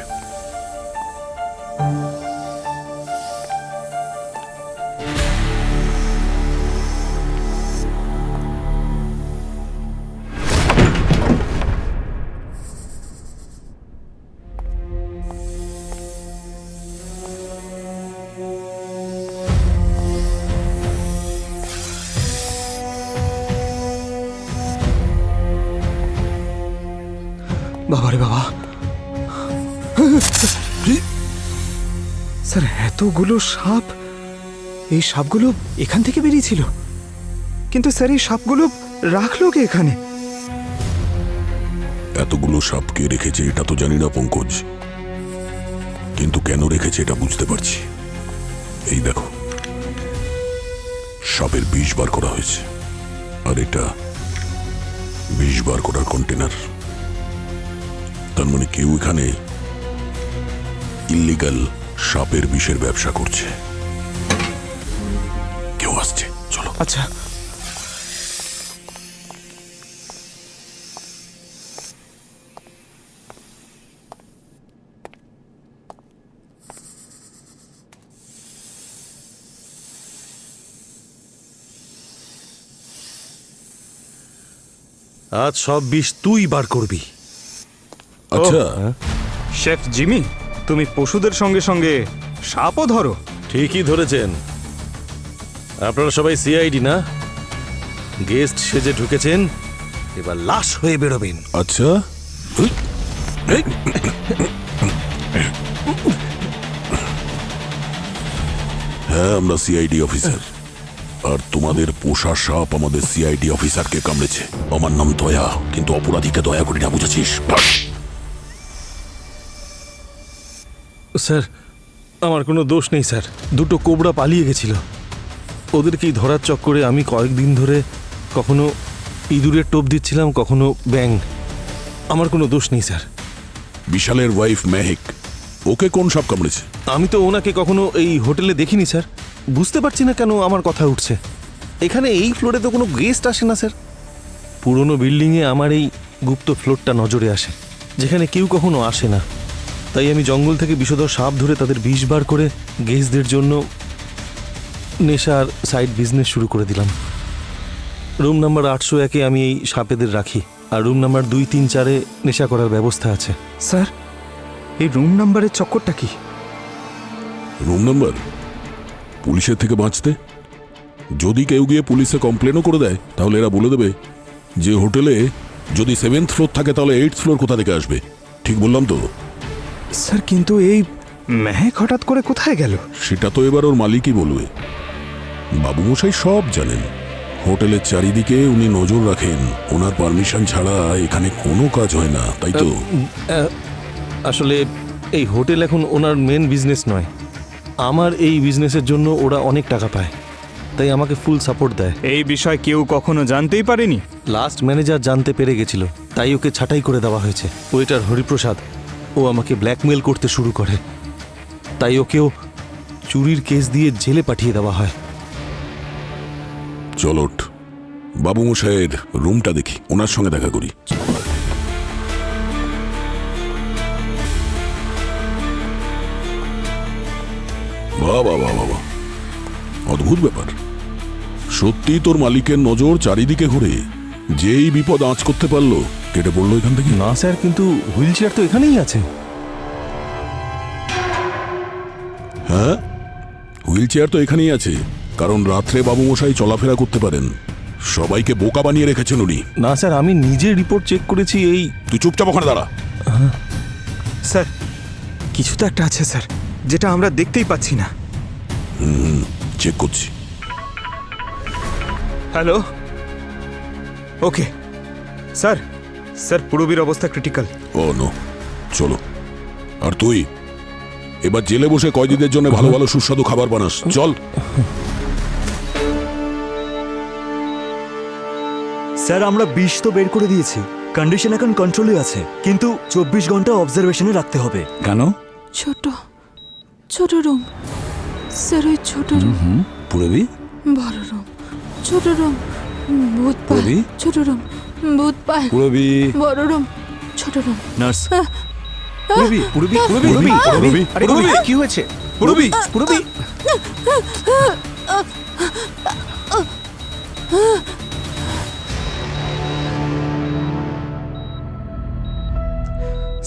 বাবারে বাবা, স্যার এতগুলো সাপ! এই সাপগুলো এখান থেকে বেরিয়েছিল, কিন্তু স্যার এই সাপগুলো রাখলো কে এখানে? এতগুলো সাপকে রেখেছে এটা তো জানি না পঙ্কজ, কিন্তু কেন রেখেছে এটা বুঝতে পারছি। এই দেখো, সাপের বিষ বার করা হয়েছে, আর এটা বিষ বার করার কন্টেনার। তার মানে কেউ এখানে ইল্লিগাল সাপের বিষের ব্যবসা করছে। কেউ আসছে, চলো। আচ্ছা, আজ সব বিষ তুই বার করবি। আচ্ছা শেফ জিমি, তুমি পশুদের সঙ্গে সঙ্গে সাপও ধরো? ঠিকই ধরেছেন। আপনারা সবাই সিআইডি না? গেস্ট সেজে ঢুকেছেন, এবার লাশ হয়ে বেরোবেন। আচ্ছা, হ্যাঁ আমরা সিআইডি অফিসার, আর তোমাদের পোষা সাপ আমাদের সিআইডি অফিসারকে কামড়েছে। আমার নাম দয়া, কিন্তু অপরাধীকে দয়া করি না, বুঝেছিস? স্যার, আমার কোনো দোষ নেই স্যার। দুটো কোবরা পালিয়ে গেছিল, ওদেরকেই ধরার চক্করে আমি কয়েকদিন ধরে কখনো ইঁদুরের টোপ দিচ্ছিলাম, কখনো ব্যাং। আমার কোনো দোষ নেই স্যার। বিশালের ওয়াইফ মেহেক, ওকে কোন সাপ কামড়েছে? আমি তো ওনাকে কখনো এই হোটেলে দেখিনি স্যার। বুঝতে পারছি না কেন আমার কথা উঠছে। এখানে এই ফ্লোরে তো কোনো গেস্ট আসে না স্যার। পুরনো বিল্ডিংয়ে আমার এই গুপ্ত ফ্লোরটা নজরে আসে, যেখানে কেউ কখনো আসে না। তাই আমি জঙ্গল থেকে বিষধর সাপ ধরে তাদের বিষ বার করে গেস্টদের জন্য নেশার সাইড বিজনেস শুরু করে দিলাম। রুম নাম্বার 801-এ আমি এই সাপেদের রাখি, আর রুম নাম্বার 2, 3, 4-এ নেশা করার ব্যবস্থা আছে। স্যার, এই রুম নাম্বারের চক্করটা কি? Room number? পুলিশের থেকে বাঁচতে যদি কেউ গিয়ে পুলিশে কমপ্লেনও করে দেয়, তাহলে এরা বলে দেবে যে হোটেলে যদি 7th ফ্লোর থাকে তাহলে 8th ফ্লোর কোথা থেকে আসবে। ঠিক বললাম তো? স্যার, কিন্তু এই মেহেক হঠাৎ করে কোথায় গেল? সেটা তো এবার ওর মালিকই বলবে। বাবুমশাই সব জানেন। হোটেলের চারিদিকে উনি নজর রাখেন। ওনার পারমিশন ছাড়া এখানে কোনো কাজ হয় না, তাই তো? আসলে এই হোটেল এখন ওনার মেন বিজনেস নয়। আমার এই বিজনেসের জন্য ওরা অনেক টাকা পায়, তাই আমাকে ফুল সাপোর্ট দেয়। এই বিষয় কেউ কখনো জানতেই পারেনি। লাস্ট ম্যানেজার জানতে পেরে গেছিল, তাই ওকে ছাঁটাই করে দেওয়া হয়েছে। ওয়েটার হরিপ্রসাদ, ও আমাকে ব্ল্যাকমেল করতে শুরু করে, তাই ওকেও চুরির কেস দিয়ে জেলে পাঠিয়ে দেওয়া হয়। চলোট, বাবুমশাইয়ের রুমটা দেখি, ওনার সঙ্গে দেখা করি। বাবা বাবা বাবা, অদ্ভুত ব্যাপার। সত্যি তোর মালিকের নজর চারিদিকে ঘুরে যেই বিপদ আঁচ করতে পারলো কেটে পড়লো এখান থেকে। না স্যার, কিন্তু হুইল চেয়ার তো এখানেই আছে। হ্যাঁ, হুইল চেয়ার তো এখানেই আছে, কারণ রাত্রে বাবুমশাই চলাফেরা করতে পারেন। সবাইকে বোকা বানিয়ে রেখেছেন উনি। না স্যার, আমি নিজে রিপোর্ট চেক করেছি। এই তুই চুপচাপ ওখানে দাঁড়া। স্যার, কিছু তো একটা আছে স্যার, যেটা আমরা দেখতেই পাচ্ছি না। চেক করছি। Hello, okay sir. স্যার, পুরবীর অবস্থা ক্রিটিক্যাল। ও নো, চলো। আর তুই এবার জেলে বসে কয়েদিদের জন্য ভালো ভালো সুস্বাদু খাবার বানাস, চল। স্যার, আমরা বিষ তো বের করে দিয়েছি, কন্ডিশন এখন কন্ট্রোলে আছে, কিন্তু 24 ঘন্টা অবজারভেশনে রাখতে হবে। কেন? ছোট ছোট রুম স্যার, ওই ছোট রুম। পুরবি? বড় রুম, ছোট রুম, ভূত পায়। ছোট রুম, ভূত পায়। পুরবি? বড় রুম, ছোট রুম। নার্স। পুরবি, পুরবি, পুরবি, পুরবি, পুরবি, কি হয়েছে? পুরবি, পুরবি।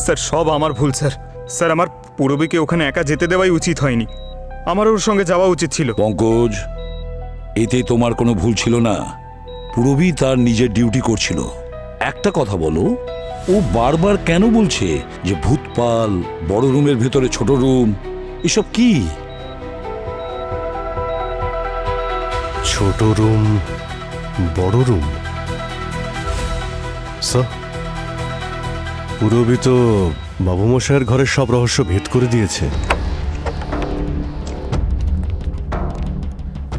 স্যার, সব আমার ভুল স্যার। স্যার, আমার পুরবীকে ওখানে একা যেতে দেওয়াই উচিত হয়নি। আমার ওর সঙ্গে যাওয়া উচিত ছিল। পঙ্কজ, এতে তোমার কোনো ভুল ছিল না। পুরবী তার নিজের ডিউটি করছিল। একটা কথা বলো, ও বারবার কেন বলছে যে ভূতপাল, বড় রুমের ভেতরে ছোট রুম, এসব কি? ছোট রুম, বড় রুম। স্যার, পুরবী তো বাবুমশাইয়ের ঘরের সব রহস্য ভেদ করে দিয়েছে।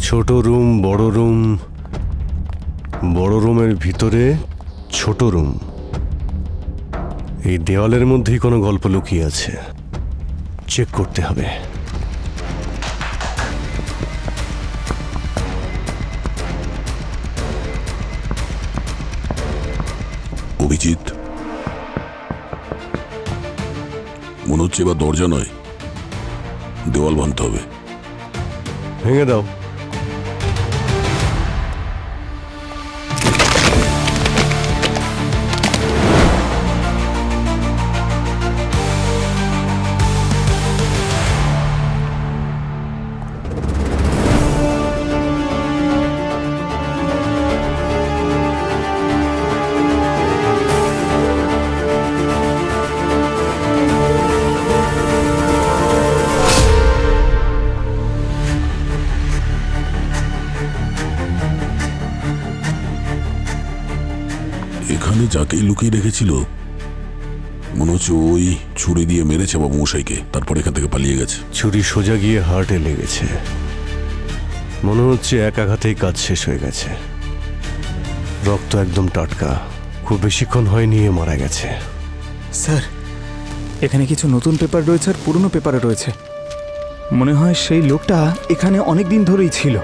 ছোট রুম, বড় রুম, বড় রুমের ভিতরে ছোট রুম। এই দেওয়ালের মধ্যেই কোনো গল্প লুকিয়ে আছে, চেক করতে হবে। অভিজিৎ, মনে হচ্ছে এবার দরজা নয়, দেওয়াল ভাঙতে হবে। ভেঙে দাও। এখানে যাকেই লুকিয়ে রেখেছিল মনে হচ্ছে ওই ছুরি দিয়ে মেরেছে বাবুমশাইকে, তারপর এখান থেকে পালিয়ে গেছে। ছুরি সোজা গিয়ে হার্টে লেগেছে। মনে হচ্ছে এক আঘাতেই কাজ শেষ হয়ে গেছে। রক্ত একদম টাটকা, খুব বেশিক্ষণ হয়নি এ মারা গেছে। স্যার, এখানে কিছু নতুন পেপার রয়েছে আর পুরনো পেপারও রয়েছে। মনে হয় সেই লোকটা এখানে অনেক দিন ধরেই ছিল।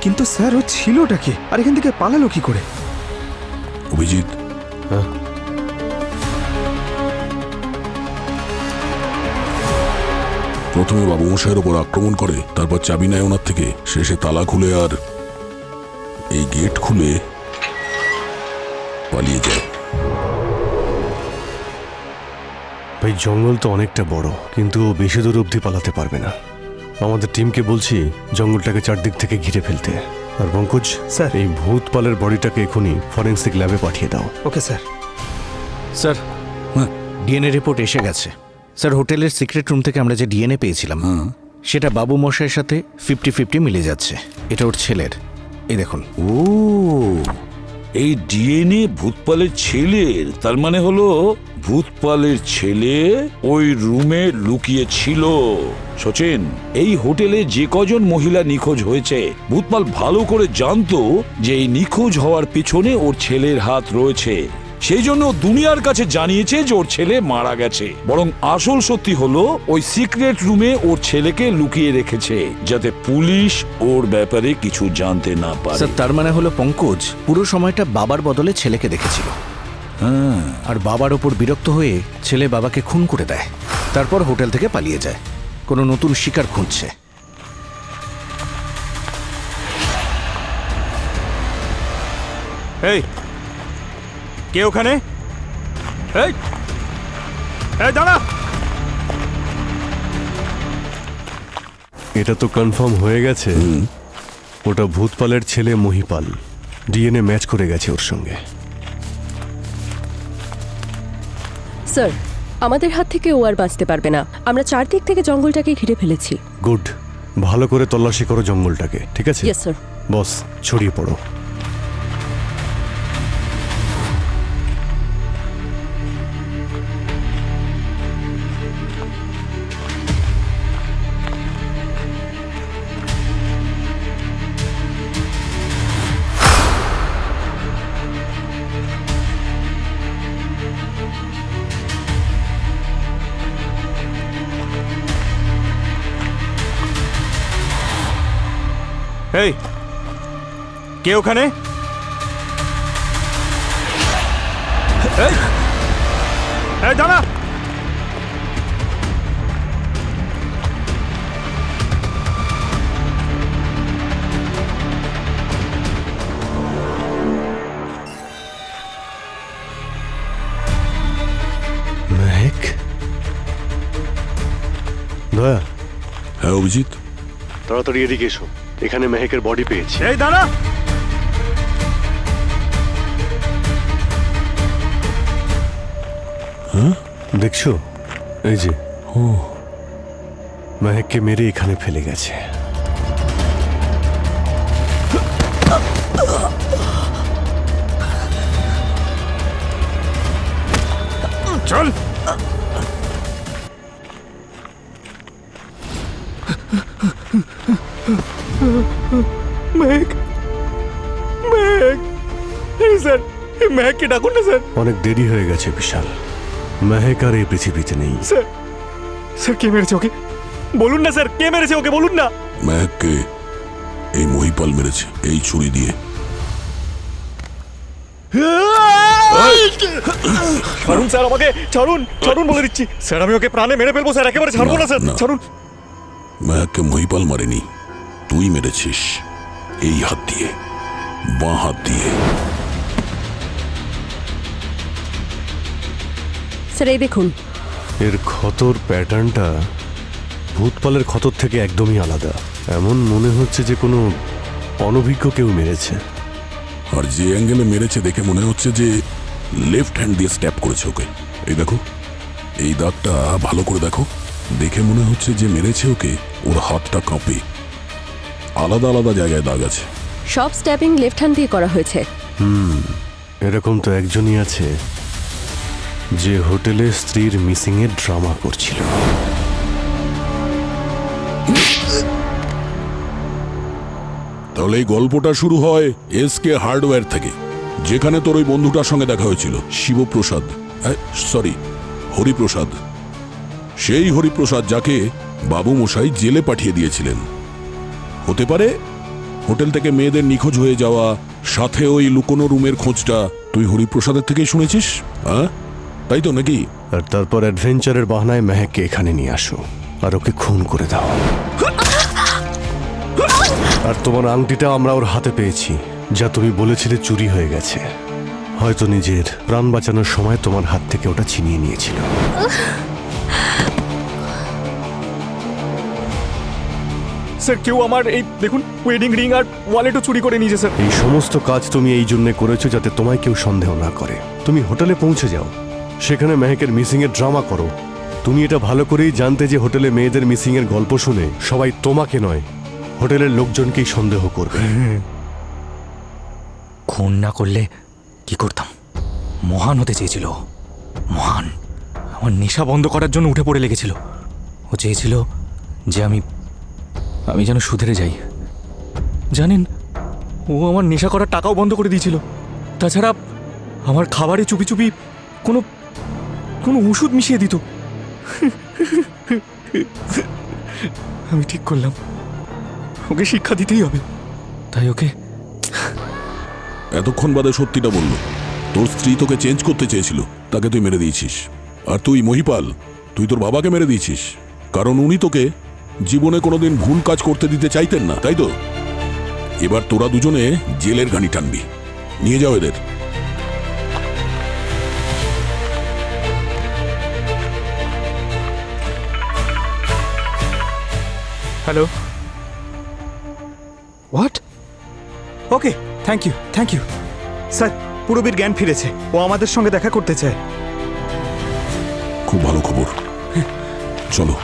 কিন্তু স্যার, ও ছিলটা কি, আর এখান থেকে পালালো কি করে? অভিজিৎ, প্রথমে বাবুমশাইয়ের ওপর আক্রমণ করে, তারপর চাবি নেয় ওনার থেকে, শেষে তালা খুলে আর এই গেট খুলে পালিয়ে যায়। ভাই, জঙ্গল তো অনেকটা বড়, কিন্তু ও বেশি দূর অবধি পালাতে পারবে না। আমাদের টিমকে বলছি জঙ্গলটাকে চারদিক থেকে ঘিরে ফেলতে। আর পঙ্কজ স্যার, এই ভূতপালের বডিটাকে এখনই ফরেন্সিক ল্যাবে পাঠিয়ে দাও। Okay sir. Sir, DNA report এসে গেছে। স্যার হোটেলের সিক্রেট রুম থেকে আমরা যে ডিএনএ পেয়েছিলাম সেটা বাবু মশাইয়ের সাথে 50-50 মিলে যাচ্ছে। এটা ওর ছেলের, এই দেখুন। ও, এই ডিএনএ ভূতপালের ছেলের, তার মানে হলো ভূতপালের ছেলে ওই রুমে লুকিয়ে ছিল। সচিন, এই হোটেলে যে কজন মহিলা নিখোঁজ হয়েছে ভূতপাল ভালো করে জানতো যে এই নিখোঁজ হওয়ার পিছনে ওর ছেলের হাত রয়েছে। সেই জন্য দুনিয়ার কাছে জানিয়েছে যে ওর ছেলে মারা গেছে। বরং আসল সত্যি হলো ওই সিক্রেট রুমে ওর ছেলেকে লুকিয়ে রেখেছে যাতে পুলিশ ওর ব্যাপারে কিছু জানতে না পারে। স্যার তার মানে হলো পঙ্কজ পুরো সময়টা বাবার বদলে ছেলেকে দেখেছিল, আর বাবার ওপর বিরক্ত হয়ে ছেলে বাবাকে খুন করে দেয়, তারপর হোটেল থেকে পালিয়ে যায়, কোনো নতুন শিকার খুঁজছে। এই কে ওখানে? এই দাঁড়া। এটা তো কনফার্ম হয়ে গেছে, ওটা ভূতপালের ছেলে মহিপাল। ডিএনএ ম্যাচ করে গেছে ওর সঙ্গে। স্যার, আমাদের হাত থেকে ও আর বাঁচতে পারবে না। আমরা চারদিক থেকে জঙ্গলটাকে ঘিরে ফেলেছি। গুড, ভালো করে তল্লাশি করো জঙ্গলটাকে, ঠিক আছে? Yes sir. বস, ছড়িয়ে পড়ো। এই কে ওখানে? এই দাঁড়া। মেহেক, দয়া। হ্যাঁ অভিজিৎ, তাড়াতাড়ি এদিকে এসো, এখানে মেহেকের বডি পেয়েছি। এই দাঁড়া। হ্যাঁ দেখছো, এই যে মেহেককে মেরে এখানে ফেলে গেছে। চল। মেহেক, মেহেক, স্যার মেহেককে ডাকুন না স্যার। অনেক দেরি হয়ে গেছে বিশাল, মেহেক আর এই পৃথিবীতে নেই। স্যার, স্যার কে মেরেছে ওকে বলুন না স্যার, কে মেরেছে ওকে বলুন না। মেহেককে এই মহিপাল মেরেছে এই ছুরি দিয়ে। ছাড়ুন স্যার আমাকে, ছাড়ুন, ছাড়ুন বলে দিচ্ছি স্যার, আমি ওকে প্রাণে মেরে ফেলবো স্যার, একেবারে ছাড়বো না স্যার, ছাড়ুন। মেহেককে মহিপাল মারেনি, তুই মেরেছিস এই হাত দিয়ে, বাঁ হাত দিয়ে। স্যার এই দেখুন, এর ক্ষতর প্যাটার্নটা ভূতপালের ক্ষতর থেকে একদমই আলাদা। এমন মনে হচ্ছে যে কোনো অনভিজ্ঞ কেউ মেরেছে। আর যে অ্যাঙ্গেলে মেরেছে দেখে মনে হচ্ছে যে লেফট হ্যান্ড দিয়ে স্ট্যাপ করেছে ওকে। এই দেখো, এই দাগটা ভালো করে দেখো, দেখে মনে হচ্ছে যে মেরেছে ওকে ওর হাতটা কাঁপে। আলাদা আলাদা জায়গায় দাগ আছে। সব স্ট্যাপিং লেফট হ্যান্ড দিয়ে করা হয়েছে। এরকম তো একজনই আছে যে হোটেলে স্ত্রীর মিসিং এর ড্রামা করছিল। তাহলে এই গল্পটা শুরু হয় এসকে হার্ডওয়্যার থেকে, যেখানে তোর ওই বন্ধুটার সঙ্গে দেখা হয়েছিল, শিবপ্রসাদ, সরি হরিপ্রসাদ। সেই হরিপ্রসাদ যাকে বাবু মশাই জেলে পাঠিয়ে দিয়েছিলেন। হতে পারে হোটেল থেকে মেয়েদের নিখোঁজ হয়ে যাওয়া, সাথে ওই লুকোনো রুমের খোঁজটা তুই হরিপ্রসাদের থেকেই শুনেছিস, হ্যাঁ তাই তো নাকি? আর তারপর অ্যাডভেঞ্চারের বাহানায় মেহেককে এখানে নিয়ে আসো আর ওকে খুন করে দাও। আর তোমার আংটিটা আমরা ওর হাতে পেয়েছি, যা তুমি বলেছিলে চুরি হয়ে গেছে। হয়তো নিজের প্রাণ বাঁচানোর সময় তোমার হাত থেকে ওটা ছিনিয়ে নিয়েছিল। স্যার কেউ আমার এই দেখুন ওয়েডিং রিং আর ওয়ালেটও চুরি করে নিয়েছে স্যার। এই সমস্ত কাজ তুমি এই জন্য করেছো যাতে তোমায় কেউ সন্দেহ না করে। তুমি হোটেলে পৌঁছে যাও, সেখানে মেহেকের মিসিং এর ড্রামা করো, তুমি এটা ভালো করেই জানতে যে হোটেলে মেয়েদের মিসিং এর গল্প শুনে সবাই তোমাকে নয় হোটেলের লোকজনকেই সন্দেহ করবে। খুন না করলে কি করতাম? মহান হতে চেয়েছিল, মহান। আমার নেশা বন্ধ করার জন্য উঠে পড়ে লেগেছিল। ও চেয়েছিল যে আমি যেন সুধরে যাই। জানেন, ও আমার নেশা করার টাকাও বন্ধ করে দিয়েছিল। তাছাড়া আমার খাবারে চুপি চুপি কোনো কোনো ওষুধ মিশিয়ে দিত। আমি ঠিক করলাম ওকে শিক্ষা দিতেই হবে, তাই ওকে। এতক্ষণ বাদে সত্যিটা বলল, তোর স্ত্রী তোকে চেঞ্জ করতে চেয়েছিল, তাকে তুই মেরে দিয়েছিস। আর তুই মহিপাল, তুই তোর বাবাকে মেরে দিয়েছিস, কারণ উনি তোকে জীবনে কোনোদিন ভুল কাজ করতে দিতে চাইতেন না, তাই তো? এবার তোরা দুজনে জেলের গানি টানবি। নিয়ে যাও এদের। Hello, what? Okay, thank you sir. পুরবীর জ্ঞান ফিরেছে, ও আমাদের সঙ্গে দেখা করতে চায়। খুব ভালো খবর, চলো।